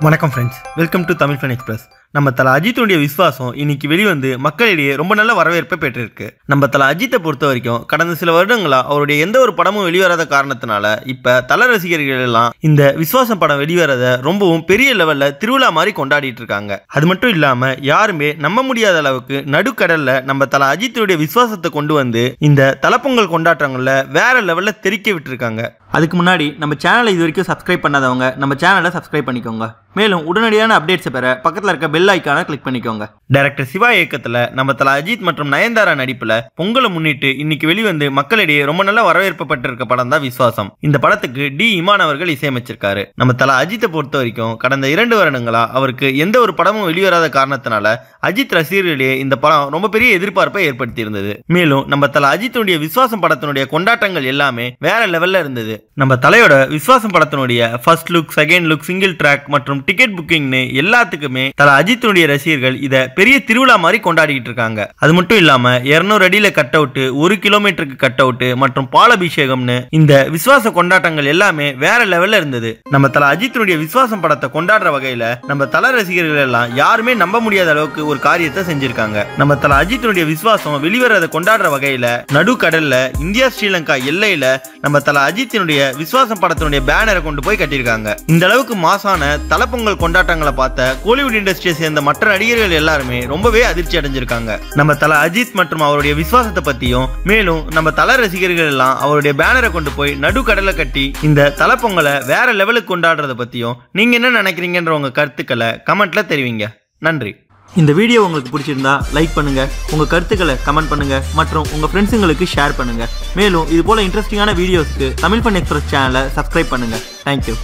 வணக்கம் friends, welcome to Tamil fun express. நம்ம தல அஜித்துடைய விஸ்வாசம் இன்னைக்கு வெளிவந்து மக்களிடையே ரொம்ப நல்ல வரவேற்பை பெற்றிருக்கு. நம்ம தல அஜித்தை பொறுத்த வரைக்கும் கடந்த சில வருடங்களா அவருடைய எந்த ஒரு படமும் வெளிவராத காரணத்தினால இப்ப தல ரசிகர்கள் எல்லாம் இந்த விஸ்வாசம் படம் வெளிவரத ரொம்பவும் பெரிய லெவல்ல திருவிழா மாதிரி கொண்டாடிட்டு இருக்காங்க. அது மட்டும் இல்லாம யாருமே நம்ப முடியாத அளவுக்கு நடுக்கடல்ல நம்ம தல அஜித்துடைய விஸ்வாசத்தை கொண்டு வந்து இந்த தலப்பொங்கல் கொண்டாட்டங்கள்ல வேற லெவல்ல தெரிக்க விட்டுருக்காங்க. அதுக்கு முன்னாடி நம்ம சேனலை இது வரைக்கும் சப்ஸ்கிரைப் பண்ணாதவங்க நம்ம சேனலை சப்ஸ்கிரைப் பண்ணிக்கோங்க. மேலும் உடனடியான அப்டேட்ஸ் பெற பக்கத்தில் இருக்க பெல் ஐக்கானை கிளிக் பண்ணிக்கோங்க. டைரக்டர் சிவா இயக்கத்தில் நம்ம தல அஜித் மற்றும் நயன்தாரா நடிப்புல பொங்கலை முன்னிட்டு இன்னைக்கு வெளிவந்து மக்களிடையே ரொம்ப நல்ல வரவேற்பு பெற்றிருக்க படம் தான் விஸ்வாசம். இந்த படத்துக்கு டி இமான் அவர்கள் இசையமைச்சிருக்காரு. நம்ம தல அஜித்தை பொறுத்த வரைக்கும் கடந்த 2 வருடங்களா அவருக்கு எந்த ஒரு படமும் வெளிவராத காரணத்தினால அஜித் ரசிகர்களிடையே இந்த படம் ரொம்ப பெரிய எதிர்பார்ப்பை ஏற்படுத்தி இருந்தது. மேலும் நம்ம தல அஜித்துடைய விஸ்வாசம் படத்தினுடைய கொண்டாட்டங்கள் எல்லாமே வேற லெவல்ல இருந்தது. நம்ம தலையோட விஸ்வாசம் படத்தினுடைய first look, second look, single track மற்றும் டிக்கெட் புக்கிங்னு எல்லாத்துக்குமே தல அஜித்துடைய ரசிகர்கள் இத பெரிய திருவிழா மாதிரி கொண்டாடிட்டு இருக்காங்க. அது மட்டும் இல்லாம 200 அடியில கட் அவுட், 1 கிலோமீட்டருக்கு கட் அவுட் மற்றும் பாலபிஷேகம்னு இந்த விஸ்வாச கொண்டாட்டங்கள் எல்லாமே வேற லெவல்ல இருந்தது. நம்ம தல அஜித்துடைய விஸ்வாசம் படத்தை கொண்டாடுற வகையில நம்ம தல ரசிகர்கள் எல்லாம் யாருமே நம்ப முடியாத அளவுக்கு ஒரு காரியத்தை செஞ்சிருக்காங்க. நம்ம தல அஜித்துடைய விஸ்வாசம் வெளிவரத கொண்டாடுற வகையில நடுக்கடல்ல இந்தியா ஸ்ரீலங்கா எல்லையில நம்ம தல அஜித்தினுடைய விஸ்வாசம் படத்தினுடைய பேனரை கொண்டு போய் கட்டியிருக்காங்க. இந்த அளவுக்கு மாசான தலப்பொங்கல் கொண்டாட்டங்களை பார்த்த கோலிவுட் இண்டஸ்ட்ரியை சேர்ந்த மற்ற நடிகர்கள் எல்லாருமே ரொம்பவே அதிர்ச்சி அடைஞ்சிருக்காங்க. நம்ம தல அஜித் மற்றும் அவருடைய விஸ்வாசத்தை பத்தியும் மேலும் நம்ம தல ரசிகர்கள் எல்லாம் அவருடைய பேனரை கொண்டு போய் நடுக்கடலை கட்டி இந்த தலப்பொங்கலை வேற லெவலுக்கு கொண்டாடுறத பத்தியும் நீங்க என்ன நினைக்கிறீங்கன்ற உங்க கருத்துக்களை கமெண்ட்ல தெரிவிங்க. நன்றி. இந்த வீடியோ உங்களுக்கு பிடிச்சிருந்தா லைக் பண்ணுங்க, உங்க கருத்துக்களை கமெண்ட் பண்ணுங்க மற்றும் உங்க ஃப்ரெண்ட்ஸுங்களுக்கு ஷேர் பண்ணுங்க. மேலும் இது போல இன்ட்ரெஸ்டிங்கான வீடியோஸ்க்கு தமிழ் ஃபன் எக்ஸ்பிரஸ் சேனலை சப்ஸ்கிரைப் பண்ணுங்க. தேங்க்யூ.